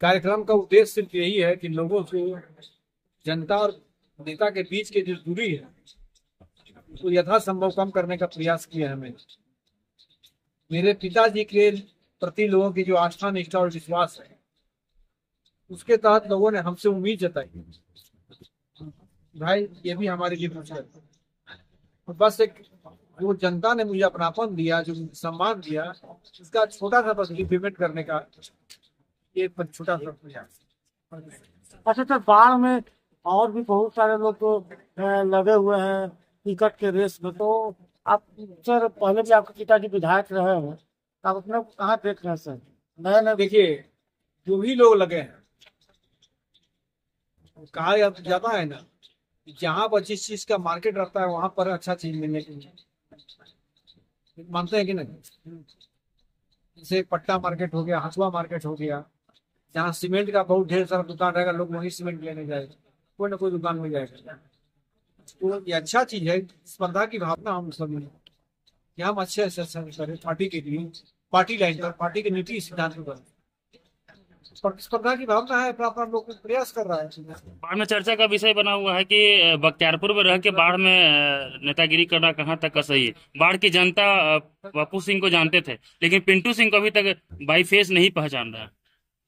कार्यक्रम का उद्देश्य सिर्फ यही है कि लोगों को, जनता और नेता के बीच की जो दूरी है उसको यथासंभव कम करने का प्रयास किया है हमें। मेरे पिताजी के प्रति लोगों की जो आस्था, निष्ठा और विश्वास है, उसके तहत लोगों ने हमसे उम्मीद जताई भाई ये भी हमारे लिए कुछ है। और बस एक जो जनता ने मुझे अपनापन दिया, जो सम्मान दिया, इसका छोटा सा बस पेमेंट करने का ये छोटा सा प्रयास। अच्छा सर, बाढ़ में और भी बहुत सारे लोग तो लगे हुए हैं टिकट के रेस में, तो आप सर पहले भी आपके पिताजी विधायक रहे हैं, तो आप अपने को कहाँ देख रहे हैं सर? नए नए देखिए, जो भी लोग लगे हैं, कहा जाता है ना, जहाँ पर जिस चीज का मार्केट रहता है वहां पर अच्छा चीज मिलने के लिए, मानते हैं कि नहीं? जैसे पट्टा मार्केट हो गया, हसुआ मार्केट हो गया, जहाँ सीमेंट का बहुत ढेर सारा दुकान रहेगा, लोग वहीं सीमेंट लेने जाएगा, कोई ना कोई दुकान में जाएगा। तो ये अच्छा चीज है, स्पर्धा की भावना हम सब में कि हम अच्छे से अच्छा करें पार्टी के लिए, पार्टी लाइन पर, पार्टी के नीति सिद्धांत पर स्पर्धा की भावना है, अपना लोग प्रयास कर रहा है। बाढ़ में चर्चा का विषय बना हुआ है कि बख्तियारपुर में रह के बाढ़ में नेतागिरी करना कहाँ तक का सही है। बाढ़ की जनता पप्पू सिंह को जानते थे, लेकिन पिंटू सिंह को अभी तक बाई फेस नहीं पहचान रहा है।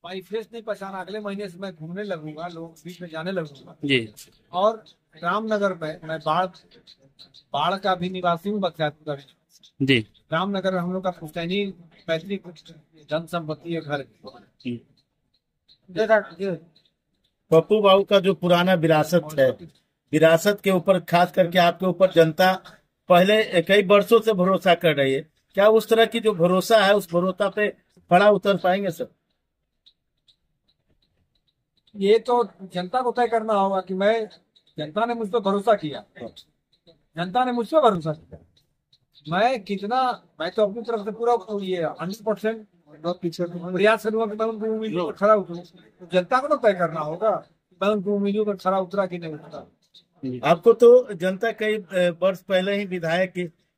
भाई फेस नहीं पहचाना, अगले महीने से मैं घूमने लगूंगा, लोग बीच में जाने लगूंगा जी। और रामनगर में मैं बाढ़ का भी निवासी हूँ, बख्तियारपुर का भी जी। रामनगर में हम लोग का पुश्तैनी पैतृक धन संपत्ति है, घर। पप्पू बाबू का जो पुराना विरासत है, विरासत के ऊपर खास करके आपके ऊपर जनता पहले कई वर्षों से भरोसा कर रही है, क्या उस तरह की जो भरोसा है उस भरोसा पे खड़ा उतर पाएंगे सर? ये तो जनता को तय करना होगा कि जनता ने मुझ पर भरोसा किया, जनता ने मुझ पर भरोसा किया, मैं तो अपनी तरफ से पूरा ये 100% प्रयास करूंगा कि मैं उनको उम्मीदों पर खरा उतरूं। तो जनता को तो तय करना होगा मैं उनको उम्मीदों पर खरा उतरा कि नहीं उतरा। आपको तो जनता कई वर्ष पहले ही विधायक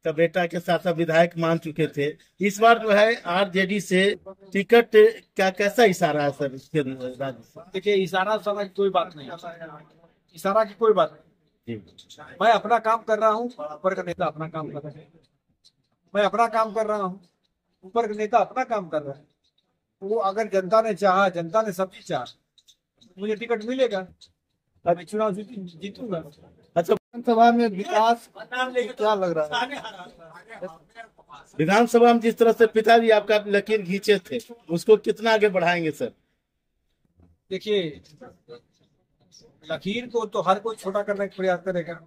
का बेटा के साथ विधायक मान चुके थे, इस बार जो है आरजेडी से टिकट क्या कैसा इशारा है सर इसके राज्य से? देखिए, इशारा की कोई बात नहीं, इशारा की कोई बात नहीं। मैं अपना काम कर रहा हूँ, ऊपर का नेता अपना काम कर रहा है। मैं अपना काम कर रहा हूँ, ऊपर का नेता अपना काम कर रहा है। वो अगर जनता ने चाहा, जनता ने सबकी चाहा, मुझे टिकट मिलेगा, मैं चुनाव जीतूंगा। अच्छा, विधानसभा में विकास क्या लग रहा है? विधानसभा में जिस तरह से पिताजी आपका लकीर खींचे थे, उसको कितना आगे बढ़ाएंगे सर? देखिए, लकीर को तो हर कोई छोटा करने का प्रयास करेगा।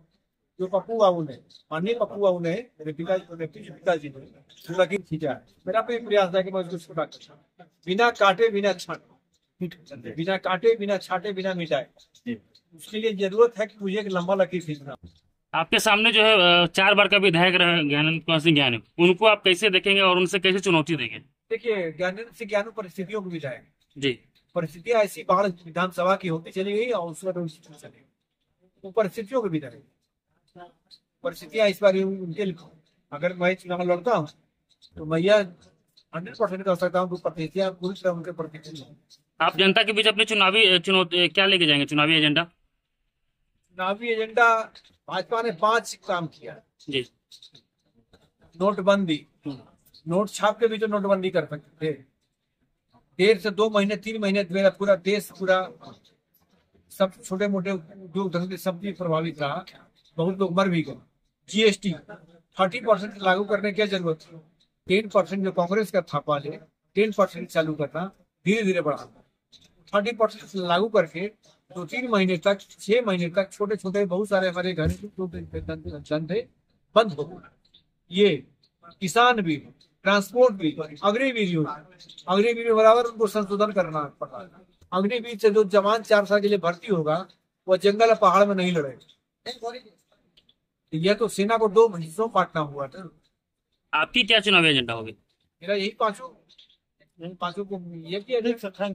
जो पप्पू बाबू ने, माननीय पप्पू बाबू ने, मेरे पिताजी ने जो लकीर खींचा है, मेरा भी प्रयास है कि मैं उसको छोटा करूं, बिना काटे, बिना छाटे, बिना काटे, बिना छाटे, बिना मिटाए। उसके लिए जरूरत है कि मुझे एक लंबा लकीर खींचना। आपके सामने जो है 4 बार का विधायक रहे ज्ञानेंद्र सिंह ज्ञानू, उनको आप कैसे देखेंगे और उनसे कैसे चुनौती देंगे? देखिए, ज्ञानेंद्र सिंह ज्ञानू परिस्थितियों को विधायक जी। परिस्थितियां ऐसी बाढ़ विधानसभा की होती चली गई और उसमें चली, वो परिस्थितियों के विधायक। परिस्थितियां इस बार उनके, अगर मैं चुनाव लड़ता हूँ तो मैं 100% कर सकता हूँ, परिस्थितियां पूरी तरह उनके प्रति। आप जनता के बीच अपने चुनावी चुनौती क्या लेके जाएंगे, चुनावी एजेंडा? चुनावी एजेंडा, भाजपा ने 5 काम किया जी। नोटबंदी, नोट छाप के भी तो नोटबंदी कर सकते थे। 1.5 से 2 महीने, 3 महीने मेरा पूरा देश, पूरा सब छोटे मोटे उद्योग धंधे सब चीज प्रभावित रहा, बहुत लोग मर भी गए। जीएसटी 30% लागू करने की जरूरत है, 10% जो कांग्रेस का था पहले, 10% चालू करना, धीरे धीरे बढ़ाना। 30% लागू करके 2-3 महीने तक, 6 महीने तक छोटे छोटे बहुत सारे हमारे घरेलू धंधे बंद हो गए। ये किसान भी, ट्रांसपोर्ट भी, अग्निवीर बराबर उनको संशोधन करना पड़ा। अग्निवीर से जो जवान 4 साल के लिए भर्ती होगा, वह जंगल और पहाड़ में नहीं लड़ेगा। यह तो सेना को 2 हिस्सों बांटना हुआ था। आपकी क्या चुनावी एजेंडा होगी? मेरा यही पांचों को ये किया।